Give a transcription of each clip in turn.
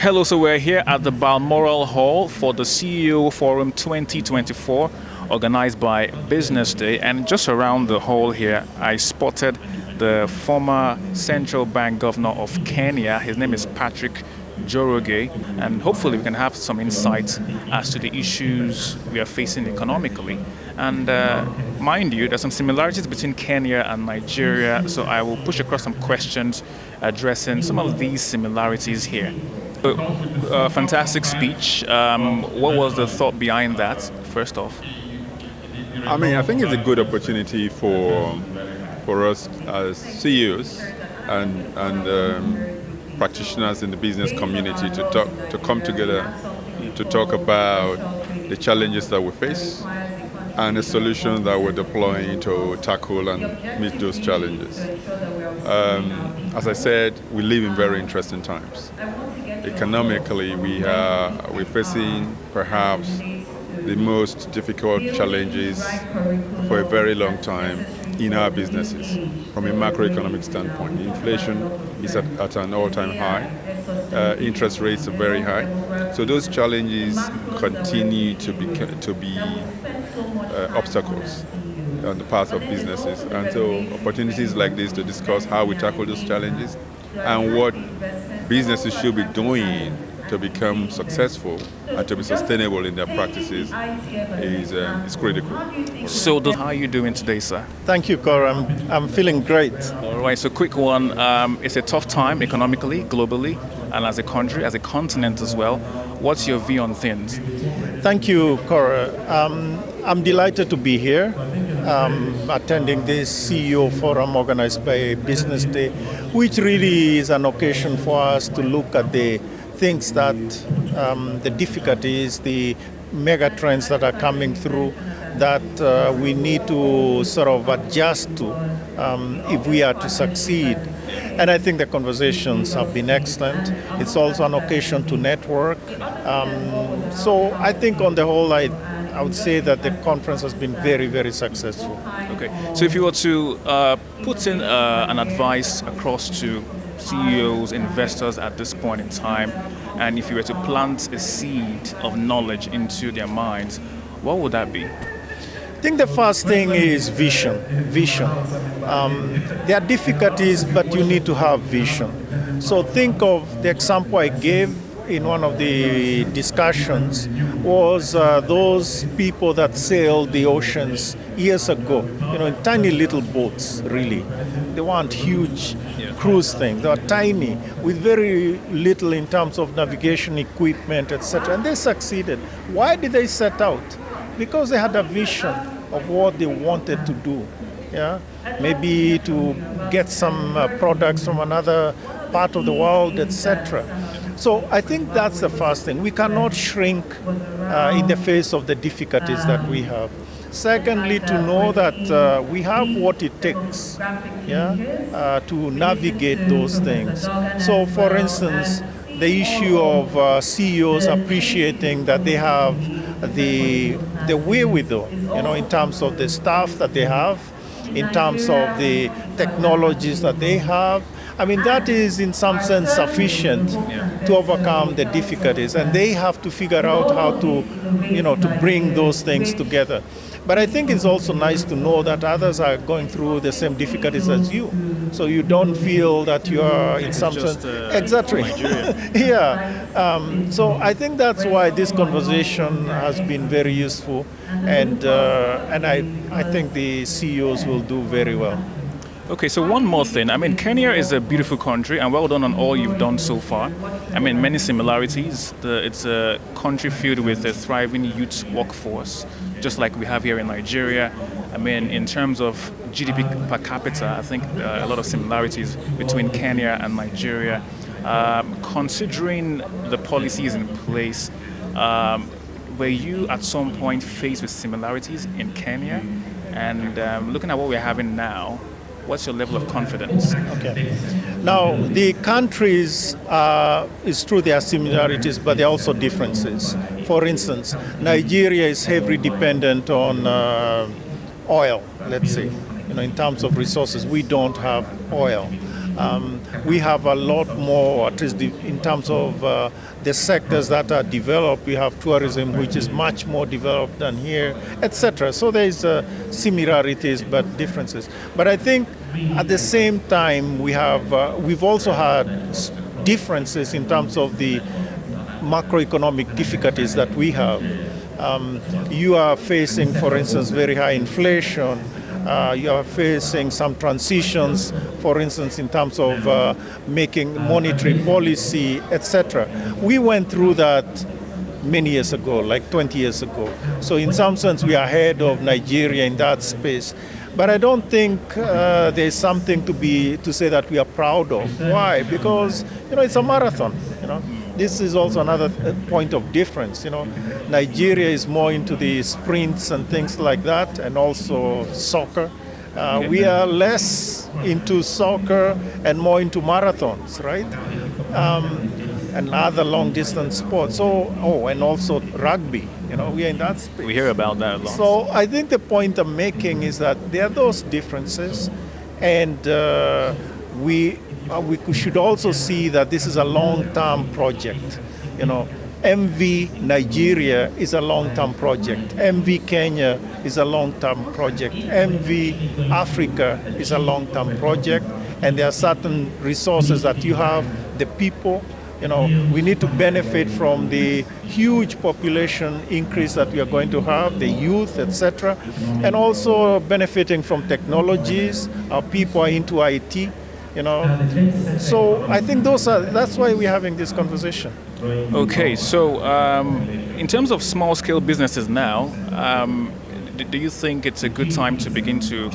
Hello, so we're here at the Balmoral Hall for the CEO Forum 2024, organized by Business Day. And just around the hall here, I spotted the former central bank governor of Kenya. His name is Latrick Joroge, and hopefully we can have some insights as to the issues we are facing economically. And mind you, there's some similarities between Kenya and Nigeria, so I will push across some questions addressing some of these similarities here. Fantastic speech. What was the thought behind that, first off? I think it's a good opportunity for us as CEOs and practitioners in the business community to come together to talk about the challenges that we face and the solutions that we're deploying to tackle and meet those challenges. As I said, we live in very interesting times. Economically, we're facing perhaps the most difficult challenges for a very long time in our businesses from a macroeconomic standpoint. Inflation is at an all-time high. Interest rates are very high. So those challenges continue to be obstacles on the path of businesses. And so opportunities like this to discuss how we tackle those challenges and what businesses should be doing to become successful and to be sustainable in their practices is critical. So how are you doing today, sir? Thank you, Cora. I'm feeling great. All right, so quick one. It's a tough time economically, globally, and as a country, as a continent as well. What's your view on things? Thank you, Cora. I'm delighted to be here, attending this CEO forum organized by Business Day, which really is an occasion for us to look at the things that the difficulties, the mega trends that are coming through that we need to sort of adjust to if we are to succeed. And I think the conversations have been excellent. It's also an occasion to network. So I think on the whole, I would say that the conference has been very, very successful. Okay, so if you were to put in an advice across to CEOs, investors at this point in time, and if you were to plant a seed of knowledge into their minds, what would that be? I think the first thing is vision. There are difficulties, but you need to have vision. So think of the example I gave in one of the discussions was those people that sailed the oceans years ago, in tiny little boats, really. They weren't huge cruise things. They were tiny, with very little in terms of navigation equipment, etc. And they succeeded. Why did they set out? Because they had a vision of what they wanted to do. Yeah, maybe to get some products from another part of the world, etc. So I think that's the first thing. We cannot shrink in the face of the difficulties that we have. Secondly, to know that we have what it takes to navigate those things. So for instance, the issue of CEOs appreciating that they have the wherewithal, in terms of the staff that they have, in terms of the technologies that they have. I mean, that is in some sense sufficient to overcome the difficulties, and they have to figure out how to, to bring those things together. But I think it's also nice to know that others are going through the same difficulties as you, so you don't feel that you are in some sense exactly. So I think that's why this conversation has been very useful, and I think the CEOs will do very well. Okay, so one more thing. I mean, Kenya is a beautiful country, and well done on all you've done so far. I mean, many similarities. It's a country filled with a thriving youth workforce, just like we have here in Nigeria. I mean, in terms of GDP per capita, I think a lot of similarities between Kenya and Nigeria. Considering the policies in place, were you at some point faced with similarities in Kenya? And looking at what we're having now, what's your level of confidence? Okay. Now, the countries, it's true there are similarities, but there are also differences. For instance, Nigeria is heavily dependent on oil, let's say. In terms of resources, we don't have oil. we have a lot more, at least in terms of the sectors that are developed. We have tourism, which is much more developed than here, etc. So there is similarities but differences. But I think at the same time we've also had differences in terms of the macroeconomic difficulties that we have. You are facing, for instance, very high inflation. You are facing some transitions, for instance, in terms of making monetary policy, etc. We went through that many years ago, like 20 years ago. So in some sense, we are ahead of Nigeria in that space. But I don't think there's something to say that we are proud of. Why? Because it's a marathon. This is also another point of difference. Nigeria is more into the sprints and things like that, and also soccer. We are less into soccer and more into marathons, right? And other long-distance sports. And also rugby. We are in that space. We hear about that a lot. So I think the point I'm making is that there are those differences, and we should also see that this is a long-term project. MV Nigeria is a long-term project. MV Kenya is a long-term project. MV Africa is a long-term project. And there are certain resources that you have, the people. We need to benefit from the huge population increase that we are going to have, the youth, etc. And also benefiting from technologies. Our people are into IT. So I think that's why we're having this conversation. Okay, so in terms of small-scale businesses now, do you think it's a good time to begin to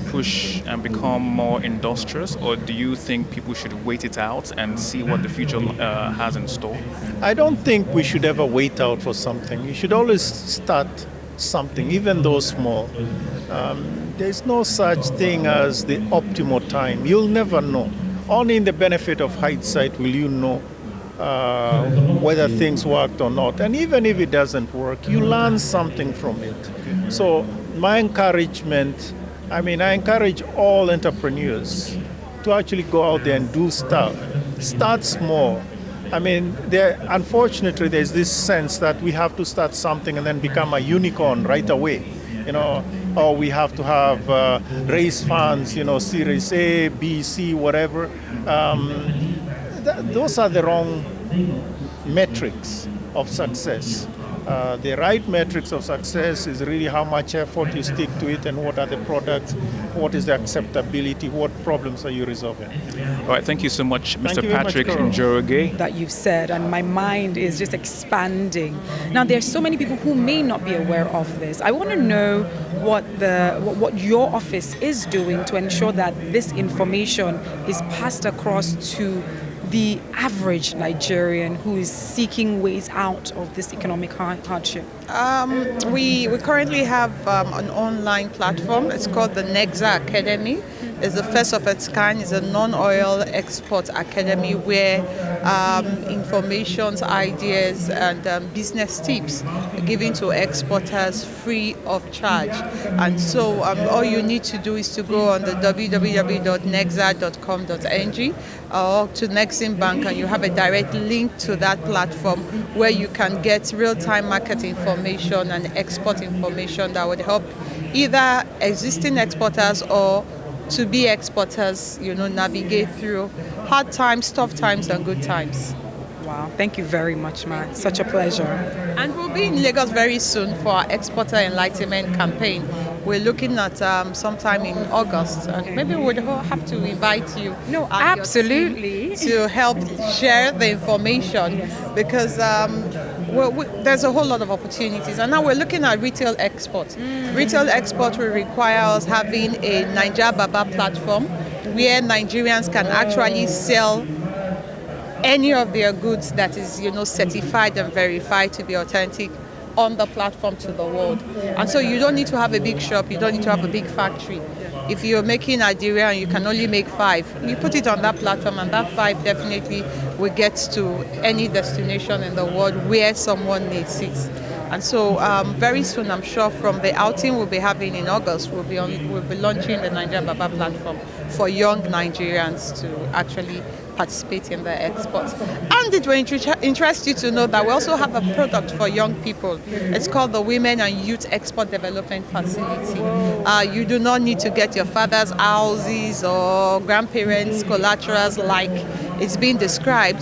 push and become more industrious, or do you think people should wait it out and see what the future has in store? I don't think we should ever wait out for something. You should always start something, even though small. There's no such thing as the optimal time. You'll never know. Only in the benefit of hindsight will you know whether things worked or not. And even if it doesn't work, you learn something from it. So my encouragement, I encourage all entrepreneurs to actually go out there and do stuff. Start small. Unfortunately, there's this sense that we have to start something and then become a unicorn right away. Or we have to have raise funds, Series A, B, C, whatever. Those are the wrong metrics of success. The right metrics of success is really how much effort you stick to it and what are the products, what is the acceptability, what problems are you resolving. All right, thank you so much, Mr. Latrick Joroge. That you've said, and my mind is just expanding. Now, there are so many people who may not be aware of this. I want to know what your office is doing to ensure that this information is passed across to the average Nigerian who is seeking ways out of this economic hardship? We currently have an online platform. It's called the Nexa Academy. It's the first of its kind. It's a non-oil export academy where information, ideas, and business tips are given to exporters free of charge. And so all you need to do is to go on the www.nexa.com.ng or to Nexim Bank, and you have a direct link to that platform where you can get real-time market information and export information that would help either existing exporters or to-be exporters, navigate through hard times, tough times, and good times. Wow, thank you very much, man. Such a pleasure. And we'll be in Lagos very soon for our Exporter Enlightenment campaign. We're looking at sometime in August, and maybe we'd have to invite you. No, absolutely. To help share the information, because there's a whole lot of opportunities. And now we're looking at retail export. Retail export will require us having a Naija Baba platform where Nigerians can actually sell any of their goods that is, certified and verified to be authentic on the platform to the world. And so you don't need to have a big shop, you don't need to have a big factory. If you're making Nigeria and you can only make 5, you put it on that platform, and that 5 definitely will get to any destination in the world where someone needs it. And so very soon, I'm sure from the outing we'll be having in August, we'll be launching the Nigeria Baba platform for young Nigerians to actually participate in the exports. And it will interest you to know that we also have a product for young people. It's called the Women and Youth Export Development Facility. You do not need to get your father's houses or grandparents' collaterals like it's being described.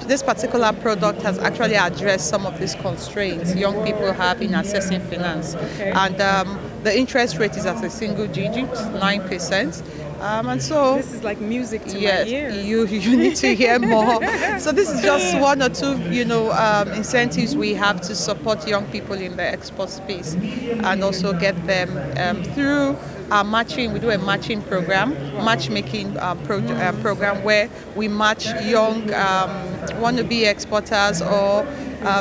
This particular product has actually addressed some of these constraints young people have in accessing finance. And the interest rate is at a single digit, 9%. And so this is like music to yes, my ears. you need to hear more. So this is just one or two, incentives we have to support young people in the export space, and also get them through our matching. We do a matching program, matchmaking program where we match young wannabe exporters or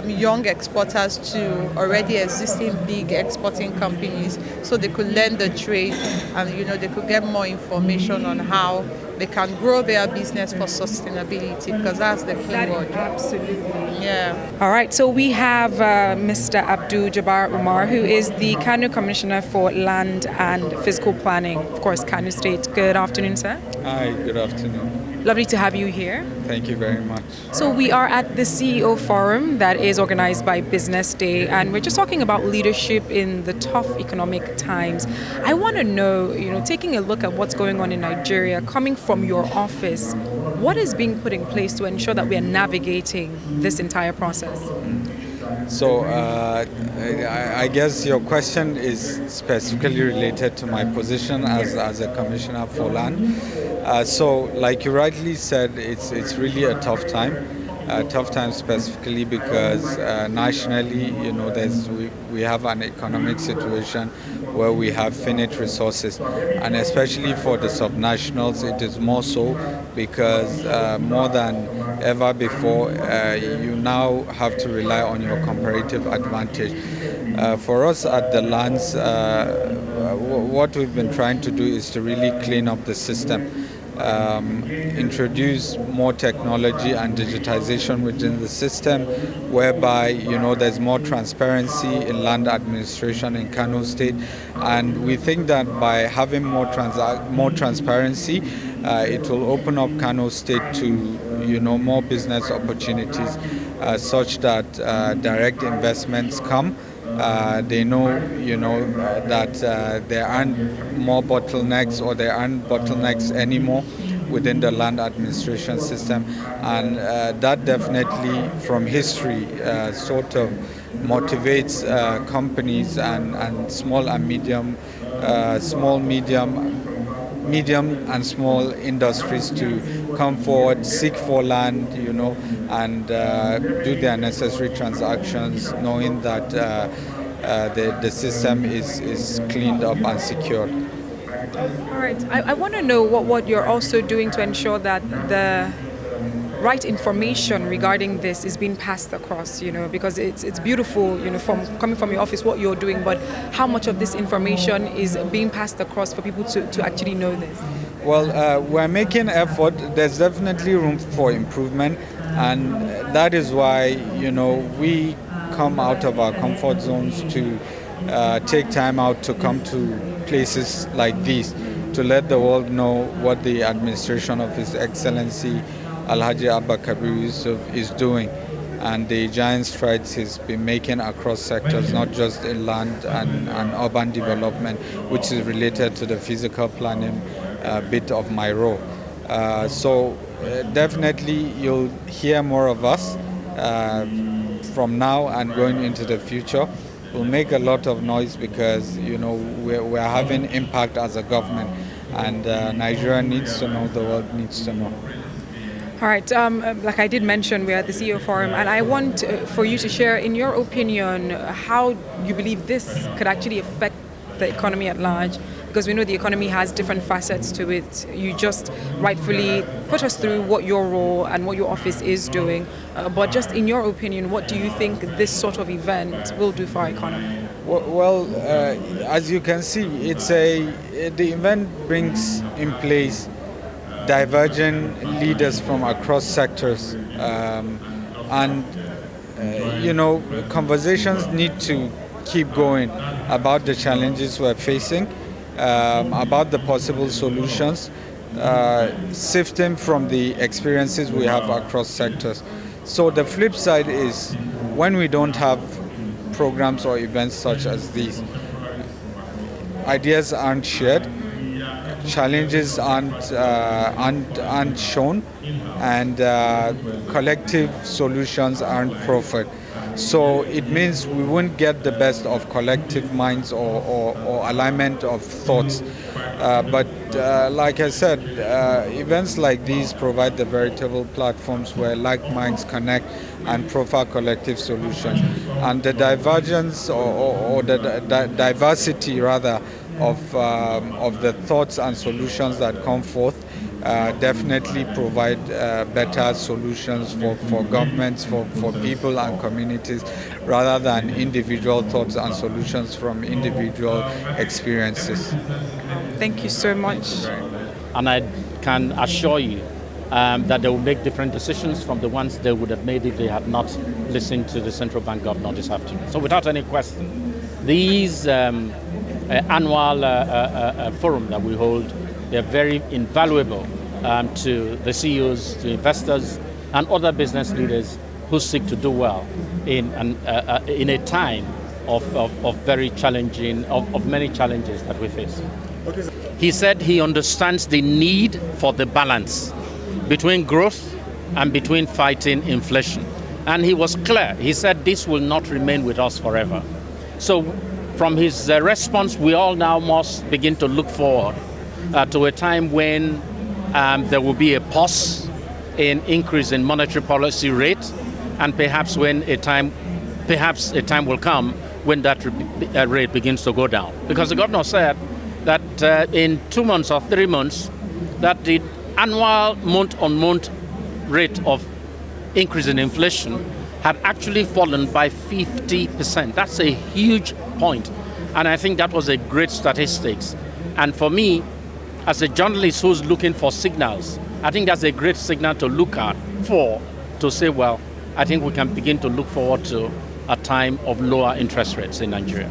young exporters to already existing big exporting companies, so they could learn the trade and they could get more information on how they can grow their business for sustainability, because that's the key word. Absolutely. Yeah. All right, so we have Mr. Abdul Jabbar Umar, who is the Kano Commissioner for Land and Physical Planning, of course, Kano State. Good afternoon, sir. Hi, good afternoon. Lovely to have you here. Thank you very much. So we are at the CEO Forum that is organized by Business Day, and we're just talking about leadership in the tough economic times. I want to know, taking a look at what's going on in Nigeria, coming from your office, what is being put in place to ensure that we are navigating this entire process? So I guess your question is specifically related to my position as a commissioner for land. So like you rightly said, it's really a tough time. Tough time specifically because nationally, we have an economic situation where we have finite resources, and especially for the subnationals, it is more so because more than ever before, you now have to rely on your comparative advantage. For us at the lands, what we've been trying to do is to really clean up the system. Introduce more technology and digitization within the system, whereby there's more transparency in land administration in Kano State, and we think that by having more transparency, it will open up Kano State to more business opportunities, such that direct investments come. They know, that there aren't more bottlenecks, or there aren't bottlenecks anymore within the land administration system, and that definitely, from history, sort of motivates companies and small and medium and small industries to come forward, seek for land, and do their necessary transactions, knowing that the system is cleaned up and secured. All right. I want to know what you're also doing to ensure that the right information regarding this is being passed across, because it's beautiful, coming from your office, what you're doing, but how much of this information is being passed across for people to actually know this? Well, we're making effort. There's definitely room for improvement, and that is why, we come out of our comfort zones to take time out to come to places like these, to let the world know what the administration of His Excellency Alhaji Abba Kabir Yusuf is doing, and the giant strides he's been making across sectors, not just in land and urban development, which is related to the physical planning bit of my role. So definitely you'll hear more of us from now and going into the future. We'll make a lot of noise because we're having impact as a government, and Nigeria needs to know, the world needs to know. All right, like I did mention, we're at the CEO Forum, and I want for you to share, in your opinion, how you believe this could actually affect the economy at large, because we know the economy has different facets to it. You just rightfully put us through what your role and what your office is doing, but just in your opinion, what do you think this sort of event will do for our economy? Well, as you can see, the event brings in place divergent leaders from across sectors, and conversations need to keep going about the challenges we're facing, about the possible solutions, sifting from the experiences we have across sectors. So the flip side is when we don't have programs or events such as these, ideas aren't shared, challenges aren't shown, and collective solutions aren't proffered. So it means we won't get the best of collective minds or alignment of thoughts. But like I said, events like these provide the veritable platforms where like minds connect and proffer collective solutions. And the divergence or the diversity rather of the thoughts and solutions that come forth definitely provide better solutions for governments, for people and communities, rather than individual thoughts and solutions from individual experiences. Thank you so much. And I can assure you that they will make different decisions from the ones they would have made if they had not listened to the central bank governor this afternoon. So without any question, these annual forum that we hold, they're very invaluable to the CEOs, to investors, and other business leaders who seek to do well in a time of very challenging, of many challenges that we face. He said he understands the need for the balance between growth and between fighting inflation. And he was clear. He said this will not remain with us forever. So from his response, we all now must begin to look forward to a time when there will be a pause in increase in monetary policy rate, and perhaps a time will come when that rate begins to go down. Because the governor said that in 2 months or 3 months, that the annual month-on-month rate of increase in inflation had actually fallen by 50%. That's a huge point. And I think that was a great statistics. And for me, as a journalist who's looking for signals, I think that's a great signal to look at to say, well, I think we can begin to look forward to a time of lower interest rates in Nigeria.